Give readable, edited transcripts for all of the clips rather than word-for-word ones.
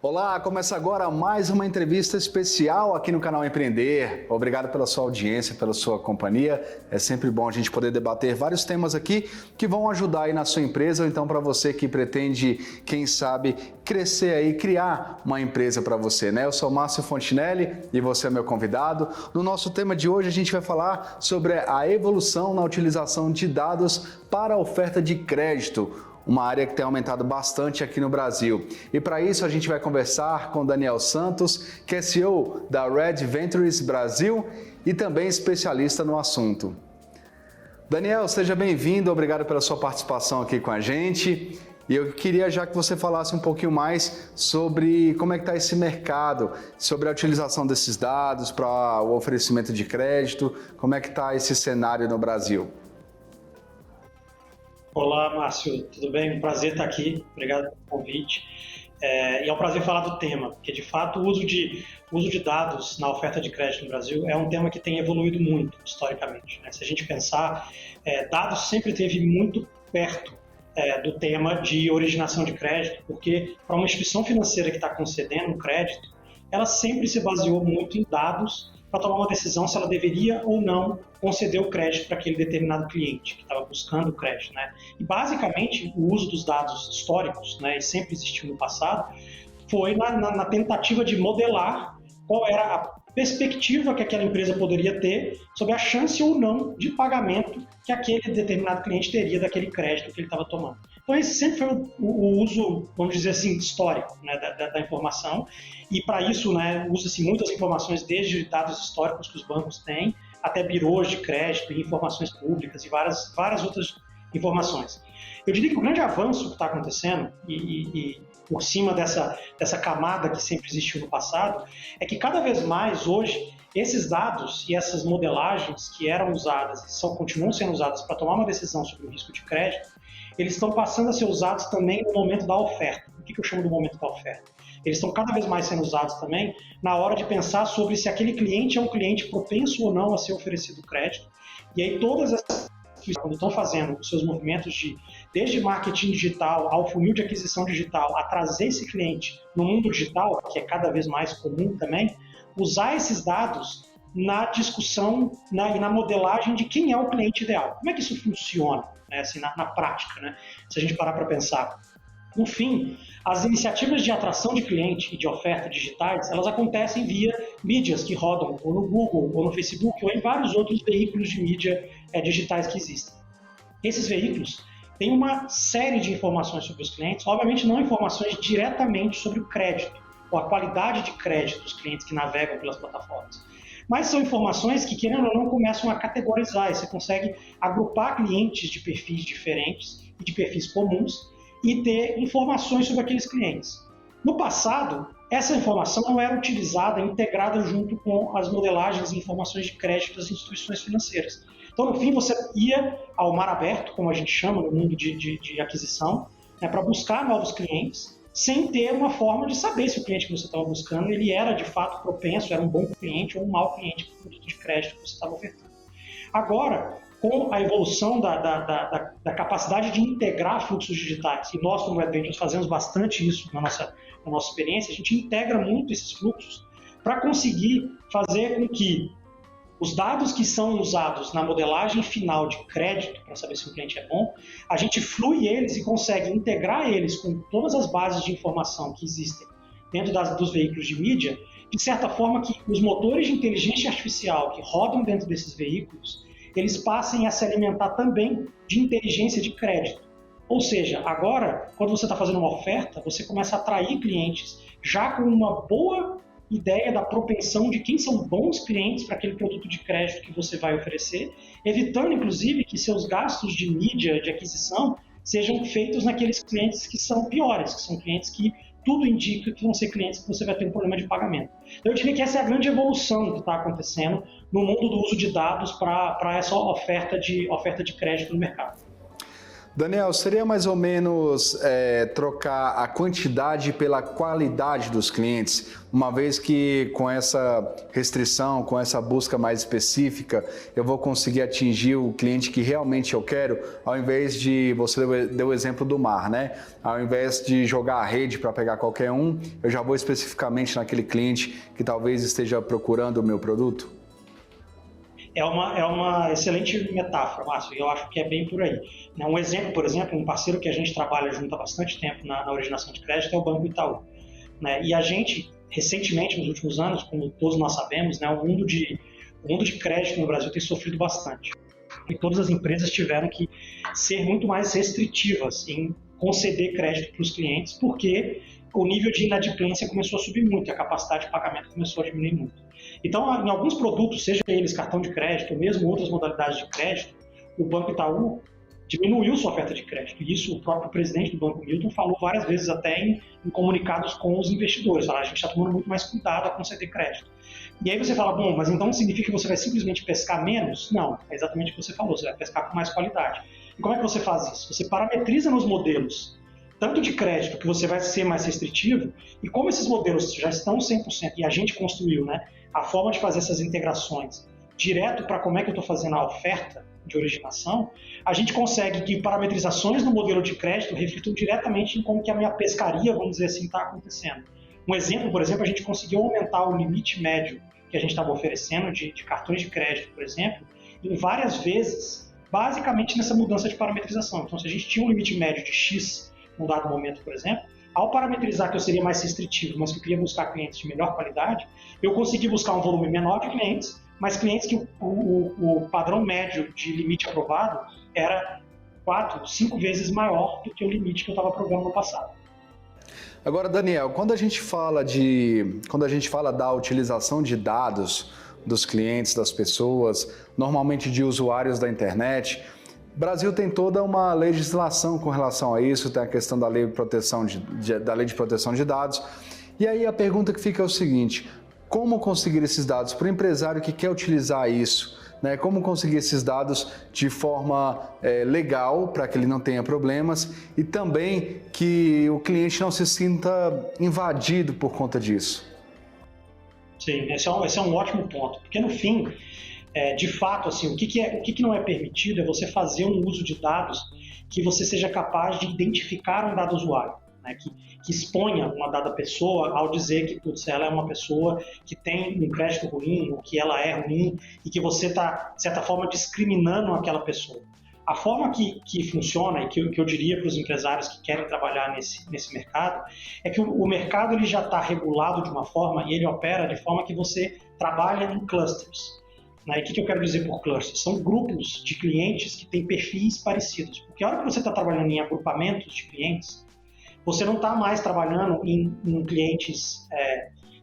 Olá, começa agora mais uma entrevista especial aqui no canal Empreender. Obrigado pela sua audiência, pela sua companhia. É sempre bom a gente poder debater vários temas aqui que vão ajudar aí na sua empresa ou então para você que pretende, quem sabe, crescer aí, criar uma empresa para você, né? Eu sou Márcio Fontinelli e você é meu convidado. No nosso tema de hoje a gente vai falar sobre a evolução na utilização de dados para a oferta de crédito, uma área que tem aumentado bastante aqui no Brasil. E para isso a gente vai conversar com Daniel Santos, que é CEO da Red Ventures Brasil e também especialista no assunto. Daniel, seja bem-vindo, obrigado pela sua participação aqui com a gente. E eu queria já que você falasse um pouquinho mais sobre como é que está esse mercado, sobre a utilização desses dados para o oferecimento de crédito, como é que está esse cenário no Brasil. Olá, Márcio, tudo bem? Um prazer estar aqui, obrigado pelo convite. E é um prazer falar do tema, porque de fato o uso de dados na oferta de crédito no Brasil é um tema que tem evoluído muito historicamente, né? Se a gente pensar, dados sempre esteve muito perto do tema de originação de crédito, porque para uma instituição financeira que está concedendo um crédito, ela sempre se baseou muito em dados para tomar uma decisão se ela deveria ou não conceder o crédito para aquele determinado cliente que estava buscando o crédito, né? E basicamente o uso dos dados históricos, né, e sempre existiu no passado, foi na tentativa de modelar qual era a perspectiva que aquela empresa poderia ter sobre a chance ou não de pagamento que aquele determinado cliente teria daquele crédito que ele estava tomando. Então esse sempre foi o uso, vamos dizer assim, histórico, né, da informação, e para isso, né, usa-se muitas informações, desde dados históricos que os bancos têm, até birôs de crédito e informações públicas e várias outras informações. Eu diria que o grande avanço que está acontecendo, e por cima dessa camada que sempre existiu no passado, é que cada vez mais hoje esses dados e essas modelagens que eram usadas e continuam sendo usadas para tomar uma decisão sobre o risco de crédito, eles estão passando a ser usados também no momento da oferta. O que eu chamo do momento da oferta? Eles estão cada vez mais sendo usados também na hora de pensar sobre se aquele cliente é um cliente propenso ou não a ser oferecido crédito. E aí todas essas, quando estão fazendo os seus movimentos desde marketing digital ao funil de aquisição digital, a trazer esse cliente no mundo digital, que é cada vez mais comum também, usar esses dados na discussão e na modelagem de quem é o cliente ideal. Como é que isso funciona, né, assim, na prática, né? Se a gente parar para pensar. No fim, as iniciativas de atração de cliente e de oferta digitais, elas acontecem via mídias que rodam ou no Google, ou no Facebook, ou em vários outros veículos de mídia digitais que existem. Esses veículos têm uma série de informações sobre os clientes, obviamente não informações diretamente sobre o crédito, ou a qualidade de crédito dos clientes que navegam pelas plataformas. Mas são informações que, querendo ou não, começam a categorizar, e você consegue agrupar clientes de perfis diferentes e de perfis comuns, e ter informações sobre aqueles clientes. No passado, essa informação não era utilizada, integrada junto com as modelagens e informações de crédito das instituições financeiras. Então, no fim, você ia ao mar aberto, como a gente chama no mundo de aquisição, né, para buscar novos clientes, sem ter uma forma de saber se o cliente que você estava buscando ele era, de fato, propenso, era um bom cliente ou um mau cliente para o produto de crédito que você estava ofertando. Agora, com a evolução da capacidade de integrar fluxos digitais, e nós, como Red Ventures, fazemos bastante isso na nossa experiência, a gente integra muito esses fluxos para conseguir fazer com que os dados que são usados na modelagem final de crédito, para saber se o cliente é bom, a gente flui eles e consegue integrar eles com todas as bases de informação que existem dentro dos veículos de mídia, de certa forma que os motores de inteligência artificial que rodam dentro desses veículos, eles passem a se alimentar também de inteligência de crédito. Ou seja, agora, quando você está fazendo uma oferta, você começa a atrair clientes já com uma boa ideia da propensão de quem são bons clientes para aquele produto de crédito que você vai oferecer, evitando, inclusive, que seus gastos de mídia, de aquisição, sejam feitos naqueles clientes que são piores, que são clientes que tudo indica que vão ser clientes que você vai ter um problema de pagamento. Então, eu diria que essa é a grande evolução que está acontecendo no mundo do uso de dados para essa oferta de crédito no mercado. Daniel, seria mais ou menos trocar a quantidade pela qualidade dos clientes, uma vez que com essa restrição, com essa busca mais específica, eu vou conseguir atingir o cliente que realmente eu quero, ao invés de, você deu o exemplo do mar, né? Ao invés de jogar a rede para pegar qualquer um, eu já vou especificamente naquele cliente que talvez esteja procurando o meu produto? É uma excelente metáfora, Márcio, e eu acho que é bem por aí. Um exemplo, por exemplo, um parceiro que a gente trabalha junto há bastante tempo na originação de crédito é o Banco Itaú. E a gente, recentemente, nos últimos anos, como todos nós sabemos, o mundo de crédito no Brasil tem sofrido bastante. E todas as empresas tiveram que ser muito mais restritivas em conceder crédito para os clientes, porque o nível de inadimplência começou a subir muito, a capacidade de pagamento começou a diminuir muito. Então, em alguns produtos, seja eles cartão de crédito ou mesmo outras modalidades de crédito, o Banco Itaú diminuiu sua oferta de crédito. E isso o próprio presidente do Banco, Milton, falou várias vezes até em comunicados com os investidores. Falaram, a gente está tomando muito mais cuidado a conceder crédito. E aí você fala, bom, mas então significa que você vai simplesmente pescar menos? Não, é exatamente o que você falou, você vai pescar com mais qualidade. E como é que você faz isso? Você parametriza nos modelos tanto de crédito, que você vai ser mais restritivo, e como esses modelos já estão 100%, e a gente construiu, a forma de fazer essas integrações direto para como é que eu estou fazendo a oferta de originação, a gente consegue que parametrizações no modelo de crédito reflitam diretamente em como que a minha pescaria, vamos dizer assim, está acontecendo. Um exemplo, por exemplo, a gente conseguiu aumentar o limite médio que a gente estava oferecendo de cartões de crédito, por exemplo, em várias vezes, basicamente nessa mudança de parametrização. Então, se a gente tinha um limite médio de X num dado momento, por exemplo, ao parametrizar que eu seria mais restritivo, mas que eu queria buscar clientes de melhor qualidade, eu consegui buscar um volume menor de clientes, mas clientes que o padrão médio de limite aprovado era 4, 5 vezes maior do que o limite que eu estava aprovando no passado. Agora, Daniel, quando a gente fala da utilização de dados dos clientes, das pessoas, normalmente de usuários da internet, o Brasil tem toda uma legislação com relação a isso, tem a questão da lei de proteção de dados. E aí a pergunta que fica é o seguinte: como conseguir esses dados para o empresário que quer utilizar isso? Como conseguir esses dados de forma legal, para que ele não tenha problemas, e também que o cliente não se sinta invadido por conta disso? Sim, esse é um ótimo ponto, porque no fim, de fato, assim, o que não é permitido é você fazer um uso de dados que você seja capaz de identificar um dado usuário, que exponha uma dada pessoa ao dizer que ela é uma pessoa que tem um crédito ruim, ou que ela é ruim, e que você está, de certa forma, discriminando aquela pessoa. A forma que funciona, e que eu diria para os empresários que querem trabalhar nesse mercado, é que o mercado ele já está regulado de uma forma, e ele opera de forma que você trabalha em clusters. E o que eu quero dizer por clusters? São grupos de clientes que têm perfis parecidos. Porque a hora que você está trabalhando em agrupamentos de clientes, você não está mais trabalhando em clientes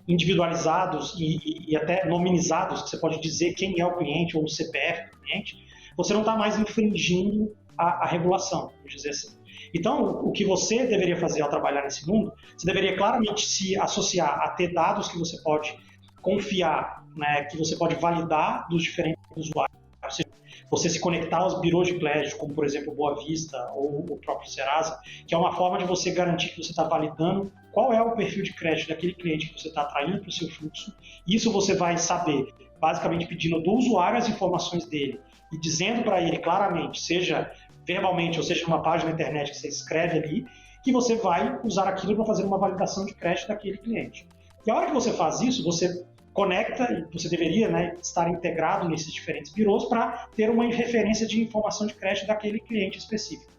individualizados e até nominizados, que você pode dizer quem é o cliente ou o CPF do cliente. Você não está mais infringindo a regulação, vamos dizer assim. Então, o que você deveria fazer ao trabalhar nesse mundo, você deveria claramente se associar a ter dados que você pode confiar, que você pode validar dos diferentes usuários. Ou seja, você se conectar aos birôs de crédito, como por exemplo o Boa Vista ou o próprio Serasa, que é uma forma de você garantir que você está validando qual é o perfil de crédito daquele cliente que você está atraindo para o seu fluxo. Isso você vai saber, basicamente pedindo do usuário as informações dele e dizendo para ele claramente, seja verbalmente ou seja numa página na internet que você escreve ali, que você vai usar aquilo para fazer uma validação de crédito daquele cliente. E a hora que você faz isso, você conecta, e você deveria estar integrado nesses diferentes birôs para ter uma referência de informação de crédito daquele cliente específico.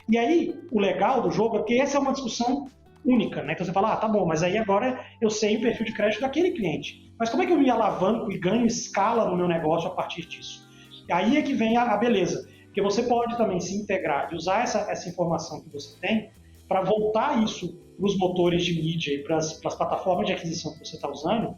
E aí, o legal do jogo é que essa é uma discussão única, Então você fala, tá bom, mas aí agora eu sei o perfil de crédito daquele cliente. Mas como é que eu me alavanco e ganho escala no meu negócio a partir disso? E aí é que vem a beleza, porque você pode também se integrar e usar essa informação que você tem para voltar isso para os motores de mídia e para as plataformas de aquisição que você está usando,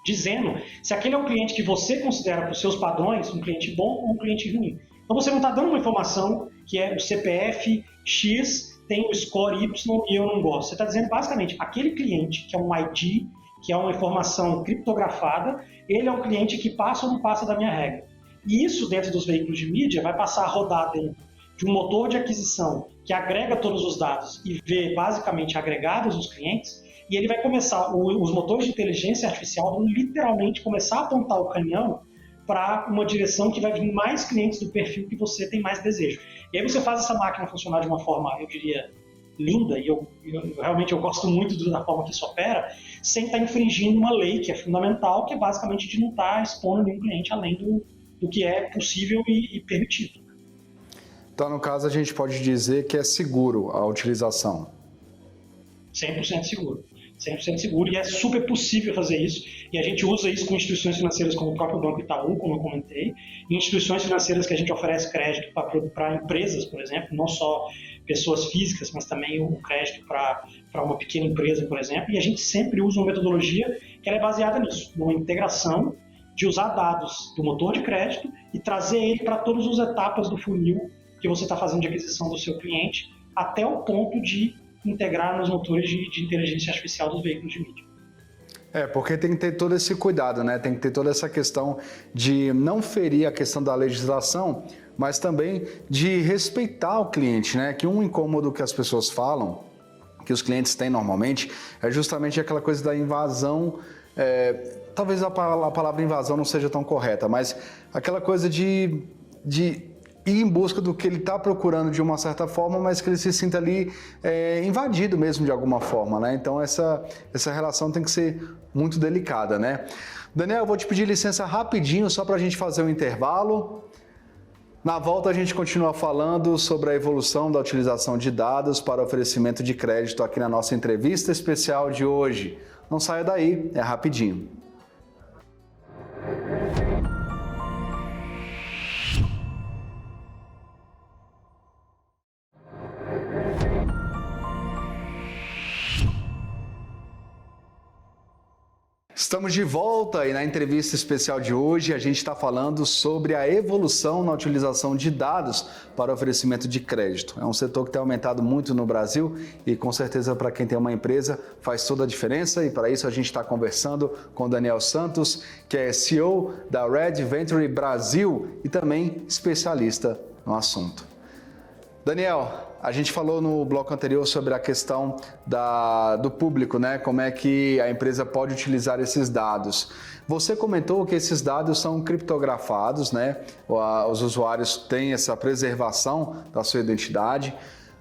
dizendo se aquele é um cliente que você considera para os seus padrões um cliente bom ou um cliente ruim. Então você não está dando uma informação que é o CPF X tem o score Y e eu não gosto. Você está dizendo basicamente aquele cliente que é um ID, que é uma informação criptografada, ele é um cliente que passa ou não passa da minha regra. E isso dentro dos veículos de mídia vai passar a rodar dentro de um motor de aquisição que agrega todos os dados e vê basicamente agregados os clientes, e ele vai começar, os motores de inteligência artificial vão literalmente começar a apontar o canhão para uma direção que vai vir mais clientes do perfil que você tem mais desejo. E aí você faz essa máquina funcionar de uma forma, eu diria, linda, e eu realmente gosto muito da forma que isso opera, sem estar infringindo uma lei que é fundamental, que é basicamente de não estar expondo nenhum cliente além do que é possível e permitido. Então, no caso, a gente pode dizer que é seguro a utilização. 100% seguro. 100% seguro, e é super possível fazer isso, e a gente usa isso com instituições financeiras como o próprio Banco Itaú, como eu comentei, e instituições financeiras que a gente oferece crédito para empresas, por exemplo, não só pessoas físicas, mas também o crédito para uma pequena empresa, por exemplo, e a gente sempre usa uma metodologia que ela é baseada nisso, numa integração de usar dados do motor de crédito e trazer ele para todas as etapas do funil que você está fazendo de aquisição do seu cliente, até o ponto de integrar nos motores de inteligência artificial dos veículos de mídia. Porque tem que ter todo esse cuidado, né? Tem que ter toda essa questão de não ferir a questão da legislação, mas também de respeitar o cliente, né? Que um incômodo que as pessoas falam, que os clientes têm normalmente, é justamente aquela coisa da invasão. Talvez a palavra invasão não seja tão correta, mas aquela coisa de ir em busca do que ele está procurando de uma certa forma, mas que ele se sinta ali invadido mesmo de alguma forma, né? Então essa relação tem que ser muito delicada, né? Daniel, eu vou te pedir licença rapidinho só para a gente fazer um intervalo. Na volta a gente continua falando sobre a evolução da utilização de dados para oferecimento de crédito aqui na nossa entrevista especial de hoje. Não saia daí, é rapidinho. Estamos de volta e na entrevista especial de hoje a gente está falando sobre a evolução na utilização de dados para oferecimento de crédito. É um setor que tem aumentado muito no Brasil e com certeza para quem tem uma empresa faz toda a diferença, e para isso a gente está conversando com o Daniel Santos, que é CEO da Red Venture Brasil e também especialista no assunto. Daniel, a gente falou no bloco anterior sobre a questão do público, né? Como é que a empresa pode utilizar esses dados. Você comentou que esses dados são criptografados, né? Os usuários têm essa preservação da sua identidade.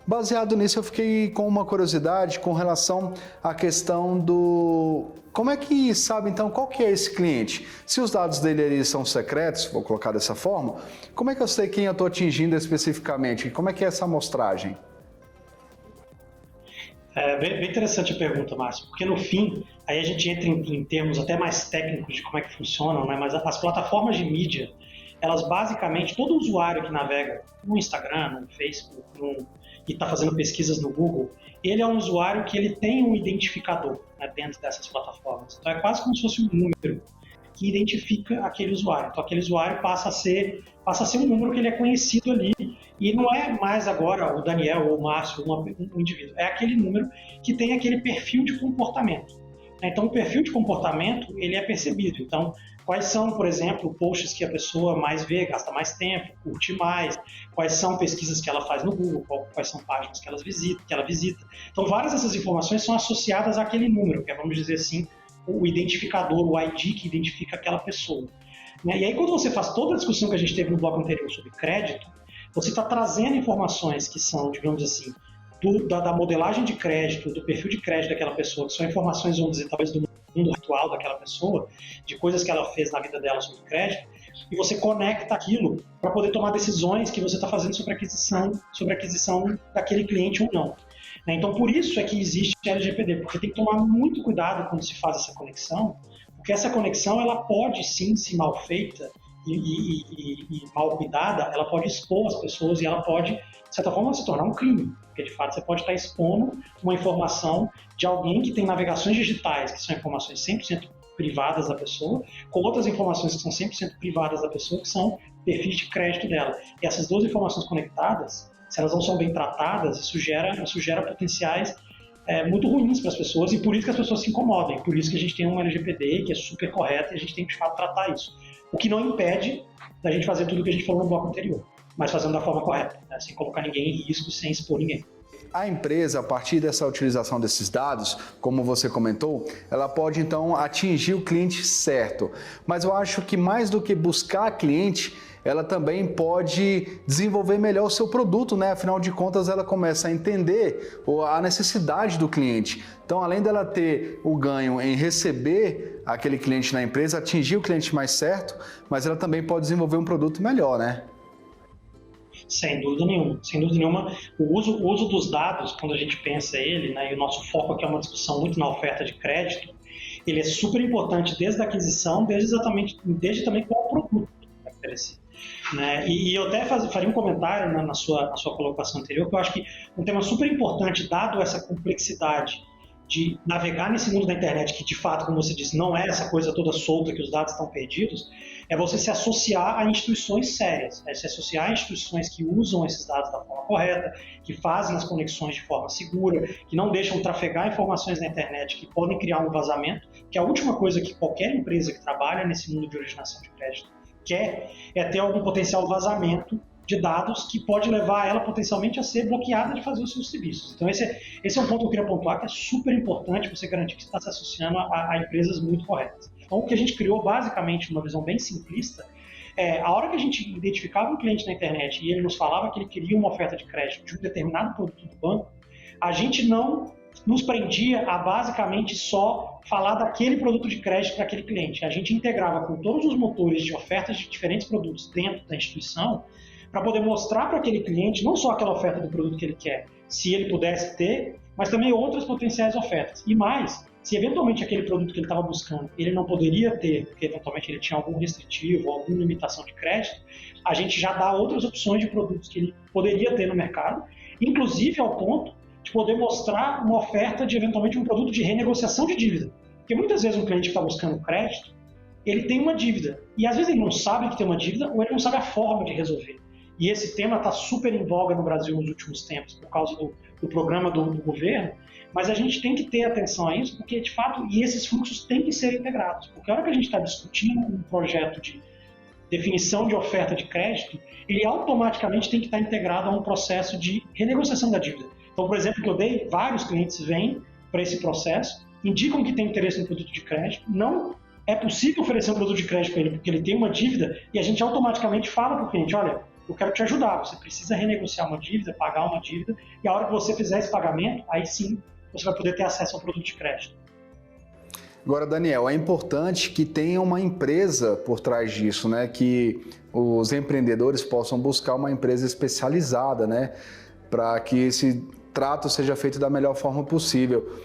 Baseado nisso, eu fiquei com uma curiosidade com relação à questão do... Como é que sabe, então, qual que é esse cliente? Se os dados dele são secretos, vou colocar dessa forma, como é que eu sei quem eu estou atingindo especificamente? Como é que é essa amostragem? É bem interessante a pergunta, Márcio, porque no fim, aí a gente entra em termos até mais técnicos de como é que funcionam, né? Mas as plataformas de mídia, elas basicamente, todo usuário que navega no Instagram, no Facebook, e está fazendo pesquisas no Google, ele é um usuário que ele tem um identificador, né, dentro dessas plataformas. Então é quase como se fosse um número que identifica aquele usuário. Então aquele usuário passa a ser um número que ele é conhecido ali, e não é mais agora o Daniel ou o Márcio, um indivíduo, é aquele número que tem aquele perfil de comportamento. Então o perfil de comportamento ele é percebido. Então quais são, por exemplo, posts que a pessoa mais vê, gasta mais tempo, curte mais, quais são pesquisas que ela faz no Google, quais são páginas que ela visita. Então, várias dessas informações são associadas àquele número, que é, vamos dizer assim, o identificador, o ID que identifica aquela pessoa. E aí, quando você faz toda a discussão que a gente teve no bloco anterior sobre crédito, você está trazendo informações que são, digamos assim, da modelagem de crédito, do perfil de crédito daquela pessoa, que são informações, vamos dizer, talvez do mundo atual daquela pessoa, de coisas que ela fez na vida dela sobre crédito, e você conecta aquilo para poder tomar decisões que você está fazendo sobre a aquisição daquele cliente ou não. Então, por isso é que existe a LGPD, porque tem que tomar muito cuidado quando se faz essa conexão, porque essa conexão ela pode sim, se mal feita e mal cuidada, ela pode expor as pessoas e ela pode, de certa forma, se tornar um crime. Porque, de fato, você pode estar expondo uma informação de alguém que tem navegações digitais, que são informações 100% privadas da pessoa, com outras informações que são 100% privadas da pessoa, que são perfis de crédito dela. E essas duas informações conectadas, se elas não são bem tratadas, isso gera potenciais muito ruins para as pessoas, e por isso que as pessoas se incomodam. Por isso que a gente tem um LGPD que é super correto e a gente tem que, de fato, tratar isso. O que não impede da gente fazer tudo o que a gente falou no bloco anterior. mas fazendo da forma correta, né? Sem colocar ninguém em risco, sem expor ninguém. A empresa, a partir dessa utilização desses dados, como você comentou, ela pode então atingir o cliente certo. Mas eu acho que mais do que buscar cliente, ela também pode desenvolver melhor o seu produto, né? Afinal de contas, ela começa a entender a necessidade do cliente. Então, além dela ter o ganho em receber aquele cliente na empresa, atingir o cliente mais certo, mas ela também pode desenvolver um produto melhor, né? Sem dúvida nenhuma, sem dúvida nenhuma. O uso dos dados, quando a gente pensa ele, né, e o nosso foco aqui é uma discussão muito na oferta de crédito, ele é super importante desde a aquisição, desde também qual produto que vai oferecer. Né? E eu até faria um comentário, né, na sua colocação anterior, que eu acho que um tema super importante, dado essa complexidade de navegar nesse mundo da internet, que de fato, como você disse, não é essa coisa toda solta que os dados estão perdidos, é você se associar a instituições sérias, se associar a instituições que usam esses dados da forma correta, que fazem as conexões de forma segura, que não deixam trafegar informações na internet que podem criar um vazamento, que a última coisa que qualquer empresa que trabalha nesse mundo de originação de crédito quer é ter algum potencial vazamento de dados que pode levar ela potencialmente a ser bloqueada de fazer os seus serviços. Então esse é um ponto que eu queria pontuar, que é super importante você garantir que você está se associando a empresas muito corretas. Então o que a gente criou basicamente, uma visão bem simplista, a hora que a gente identificava um cliente na internet e ele nos falava que ele queria uma oferta de crédito de um determinado produto do banco, a gente não nos prendia a basicamente só falar daquele produto de crédito para aquele cliente. A gente integrava com todos os motores de ofertas de diferentes produtos dentro da instituição para poder mostrar para aquele cliente não só aquela oferta do produto que ele quer, se ele pudesse ter, mas também outras potenciais ofertas. E mais, se eventualmente aquele produto que ele estava buscando ele não poderia ter, porque eventualmente ele tinha algum restritivo, alguma limitação de crédito, a gente já dá outras opções de produtos que ele poderia ter no mercado, inclusive ao ponto de poder mostrar uma oferta de eventualmente um produto de renegociação de dívida. Porque muitas vezes um cliente que está buscando crédito, ele tem uma dívida, e às vezes ele não sabe que tem uma dívida ou ele não sabe a forma de resolver. E esse tema está super em voga no Brasil nos últimos tempos, por causa do programa do governo, mas a gente tem que ter atenção a isso, porque de fato, e esses fluxos têm que ser integrados, porque a hora que a gente está discutindo um projeto de definição de oferta de crédito, ele automaticamente tem que estar integrado a um processo de renegociação da dívida. Então, por exemplo, que eu dei, vários clientes vêm para esse processo, indicam que tem interesse no produto de crédito, não é possível oferecer um produto de crédito para ele porque ele tem uma dívida, e a gente automaticamente fala para o cliente, olha, eu quero te ajudar, você precisa renegociar uma dívida, pagar uma dívida, e a hora que você fizer esse pagamento, aí sim você vai poder ter acesso ao produto de crédito. Agora, Daniel, é importante que tenha uma empresa por trás disso, né? Que os empreendedores possam buscar uma empresa especializada, né? Para que esse trato seja feito da melhor forma possível.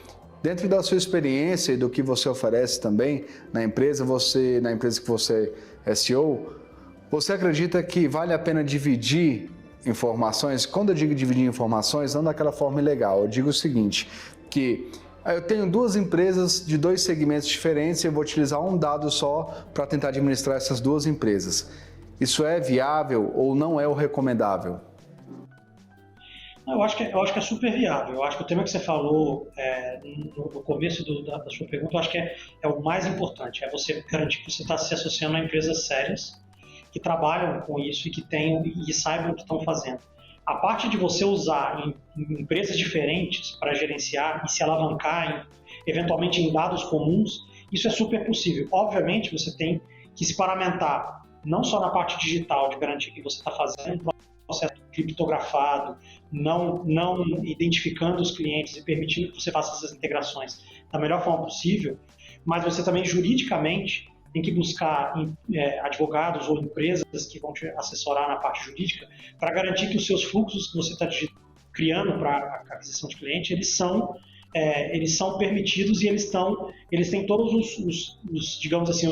Dentro da sua experiência e do que você oferece também na empresa que você é CEO, você acredita que vale a pena dividir informações? Quando eu digo dividir informações, não daquela forma ilegal. Eu digo o seguinte, que eu tenho duas empresas de dois segmentos diferentes e eu vou utilizar um dado só para tentar administrar essas duas empresas. Isso é viável ou não é o recomendável? Eu acho que é super viável. Eu acho que o tema que você falou no começo da sua pergunta, eu acho que é o mais importante. É você garantir que você está se associando a empresas sérias que trabalham com isso e saibam o que estão fazendo. A parte de você usar em empresas diferentes para gerenciar e se alavancar eventualmente em dados comuns, isso é super possível. Obviamente, você tem que se paramentar não só na parte digital, de garantir que você está fazendo um processo criptografado, não identificando os clientes e permitindo que você faça essas integrações da melhor forma possível, mas você também juridicamente tem que buscar advogados ou empresas que vão te assessorar na parte jurídica para garantir que os seus fluxos que você está criando para a aquisição de cliente, eles são permitidos e eles têm todos os digamos assim,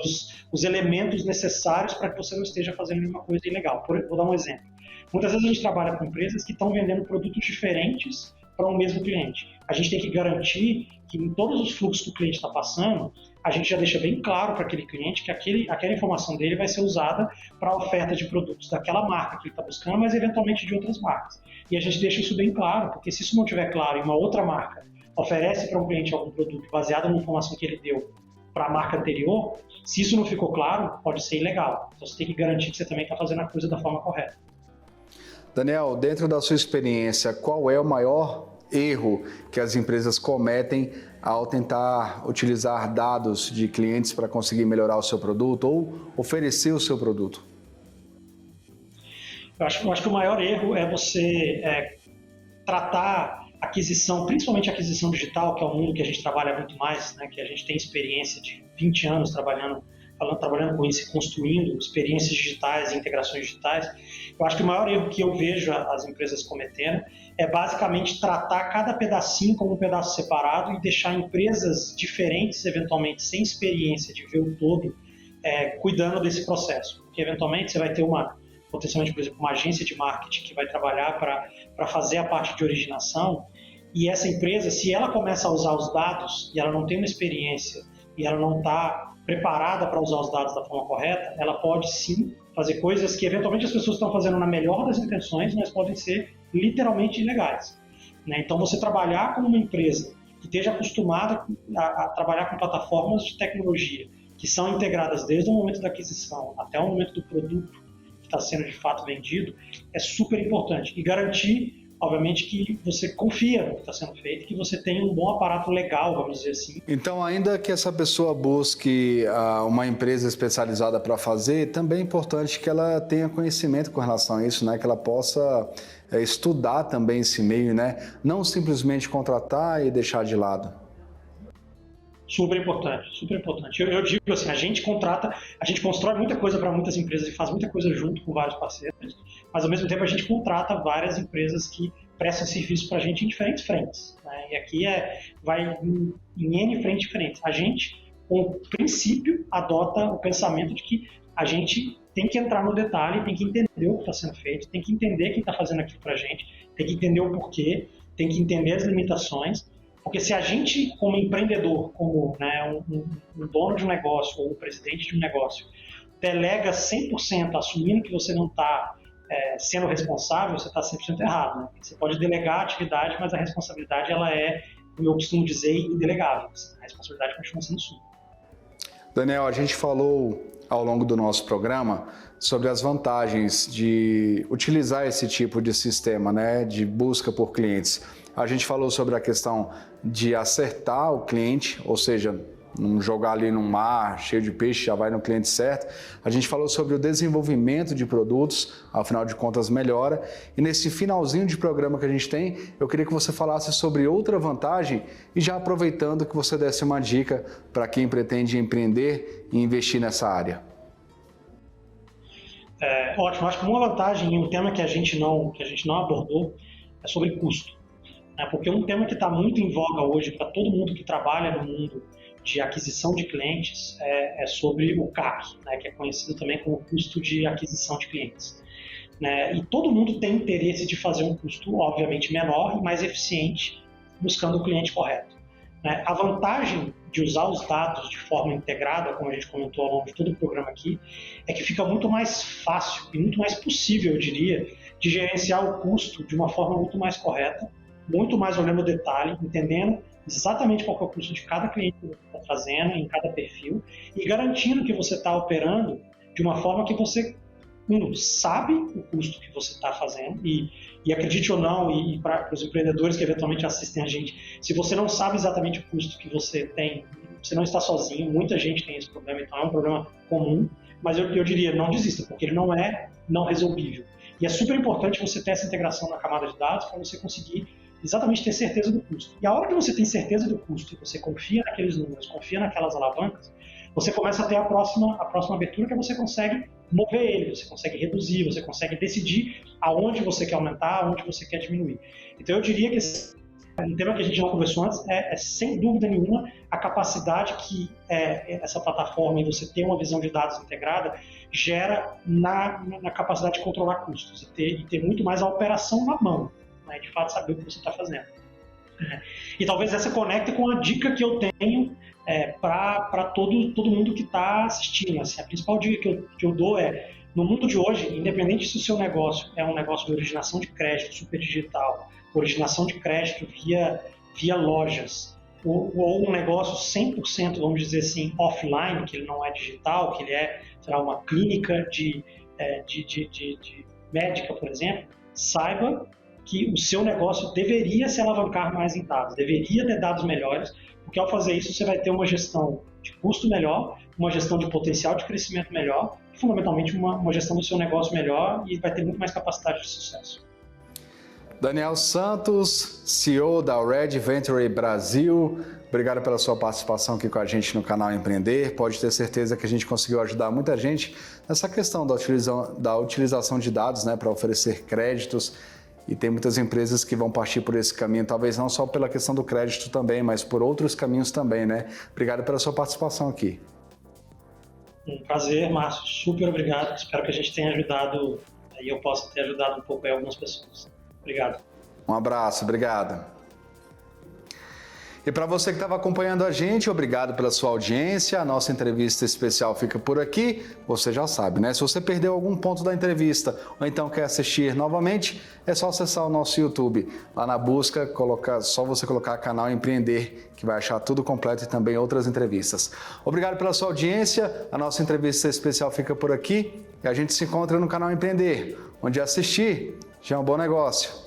os elementos necessários para que você não esteja fazendo nenhuma coisa ilegal. Vou dar um exemplo. Muitas vezes a gente trabalha com empresas que estão vendendo produtos diferentes para um mesmo cliente. A gente tem que garantir que em todos os fluxos que o cliente está passando, a gente já deixa bem claro para aquele cliente que aquela informação dele vai ser usada para a oferta de produtos daquela marca que ele está buscando, mas eventualmente de outras marcas. E a gente deixa isso bem claro, porque se isso não estiver claro e uma outra marca oferece para um cliente algum produto baseado na informação que ele deu para a marca anterior, se isso não ficou claro, pode ser ilegal. Então você tem que garantir que você também está fazendo a coisa da forma correta. Daniel, dentro da sua experiência, qual é o maior erro que as empresas cometem ao tentar utilizar dados de clientes para conseguir melhorar o seu produto ou oferecer o seu produto? Eu acho que o maior erro é você tratar aquisição, principalmente aquisição digital, que é um mundo que a gente trabalha muito mais, né, que a gente tem experiência de 20 anos trabalhando com isso e construindo experiências digitais e integrações digitais. Eu acho que o maior erro que eu vejo as empresas cometendo é basicamente tratar cada pedacinho como um pedaço separado e deixar empresas diferentes, eventualmente sem experiência de ver o todo, cuidando desse processo. Porque eventualmente você vai ter potencialmente, por exemplo, uma agência de marketing que vai trabalhar para fazer a parte de originação, e essa empresa, se ela começa a usar os dados e ela não tem uma experiência e ela não está preparada para usar os dados da forma correta, ela pode sim fazer coisas que eventualmente as pessoas estão fazendo na melhor das intenções, mas podem ser literalmente ilegais, né? Então, você trabalhar com uma empresa que esteja acostumada a trabalhar com plataformas de tecnologia que são integradas desde o momento da aquisição até o momento do produto que está sendo de fato vendido, é super importante. E garantir, obviamente, que você confia no que está sendo feito e que você tem um bom aparato legal, vamos dizer assim. Então, ainda que essa pessoa busque uma empresa especializada para fazer, também é importante que ela tenha conhecimento com relação a isso, né? Que ela possa estudar também esse meio, né? Não simplesmente contratar e deixar de lado. Super importante, super importante. Eu digo assim, a gente constrói muita coisa para muitas empresas e faz muita coisa junto com vários parceiros, mas ao mesmo tempo a gente contrata várias empresas que prestam serviço para a gente em diferentes frentes, né? E aqui vai em N frentes diferentes. A gente, com o princípio, adota o pensamento de que a gente tem que entrar no detalhe, tem que entender o que está sendo feito, tem que entender quem está fazendo aquilo para a gente, tem que entender o porquê, tem que entender as limitações. Porque se a gente, como empreendedor, como, né, um dono de um negócio ou um presidente de um negócio, delega 100% assumindo que você não está sendo responsável, você está 100% errado, né? Você pode delegar a atividade, mas a responsabilidade ela como eu costumo dizer, indelegável. A responsabilidade continua sendo sua. Daniel, a gente falou ao longo do nosso programa sobre as vantagens de utilizar esse tipo de sistema, né, de busca por clientes. A gente falou sobre a questão de acertar o cliente, ou seja, não jogar ali num mar cheio de peixe, já vai no cliente certo. A gente falou sobre o desenvolvimento de produtos, afinal de contas melhora. E nesse finalzinho de programa que a gente tem, eu queria que você falasse sobre outra vantagem e já aproveitando que você desse uma dica para quem pretende empreender e investir nessa área. Ótimo, acho que uma vantagem e um tema que a gente não abordou é sobre custo. Porque um tema que está muito em voga hoje para todo mundo que trabalha no mundo de aquisição de clientes é sobre o CAC, né, que é conhecido também como custo de aquisição de clientes, né? E todo mundo tem interesse de fazer um custo, obviamente, menor e mais eficiente, buscando o cliente correto, né? A vantagem de usar os dados de forma integrada, como a gente comentou ao longo de todo o programa aqui, é que fica muito mais fácil e muito mais possível, eu diria, de gerenciar o custo de uma forma muito mais correta, muito mais olhando o detalhe, entendendo exatamente qual é o custo de cada cliente que você está trazendo, em cada perfil, e garantindo que você está operando de uma forma que você, sabe o custo que você está fazendo, e acredite ou não, e para os empreendedores que eventualmente assistem a gente, se você não sabe exatamente o custo que você tem, você não está sozinho, muita gente tem esse problema, então é um problema comum, mas eu diria, não desista, porque ele não é não resolvível. E é super importante você ter essa integração na camada de dados para você conseguir exatamente ter certeza do custo. E a hora que você tem certeza do custo e você confia naqueles números, confia naquelas alavancas, você começa a ter a próxima abertura, que você consegue mover ele, você consegue reduzir, você consegue decidir aonde você quer aumentar, aonde você quer diminuir. Então eu diria que um tema que a gente não conversou antes sem dúvida nenhuma a capacidade que essa plataforma e você ter uma visão de dados integrada gera na capacidade de controlar custos e ter muito mais a operação na mão, né, de fato saber o que você está fazendo. E talvez essa conecte com a dica que eu tenho para todo mundo que está assistindo. Assim, a principal dica que eu dou no mundo de hoje, independente se o seu negócio é um negócio de originação de crédito super digital, originação de crédito via lojas, ou um negócio 100%, vamos dizer assim, offline, que ele não é digital, que ele é, sei lá, uma clínica de médica, por exemplo, saiba que o seu negócio deveria se alavancar mais em dados, deveria ter dados melhores, porque ao fazer isso você vai ter uma gestão de custo melhor, uma gestão de potencial de crescimento melhor e, fundamentalmente, uma gestão do seu negócio melhor e vai ter muito mais capacidade de sucesso. Daniel Santos, CEO da Red Venture Brasil, obrigado pela sua participação aqui com a gente no canal Empreender. Pode ter certeza que a gente conseguiu ajudar muita gente nessa questão da utilização de dados, né, para oferecer créditos. E tem muitas empresas que vão partir por esse caminho, talvez não só pela questão do crédito também, mas por outros caminhos também, né? Obrigado pela sua participação aqui. Um prazer, Márcio. Super obrigado. Espero que a gente tenha ajudado e eu possa ter ajudado um pouco aí algumas pessoas. Obrigado. Um abraço, obrigado. E para você que estava acompanhando a gente, obrigado pela sua audiência. A nossa entrevista especial fica por aqui. Você já sabe, né? Se você perdeu algum ponto da entrevista ou então quer assistir novamente, é só acessar o nosso YouTube. Lá na busca, só você colocar canal Empreender, que vai achar tudo completo e também outras entrevistas. Obrigado pela sua audiência. A nossa entrevista especial fica por aqui e a gente se encontra no canal Empreender, onde assistir já é um bom negócio.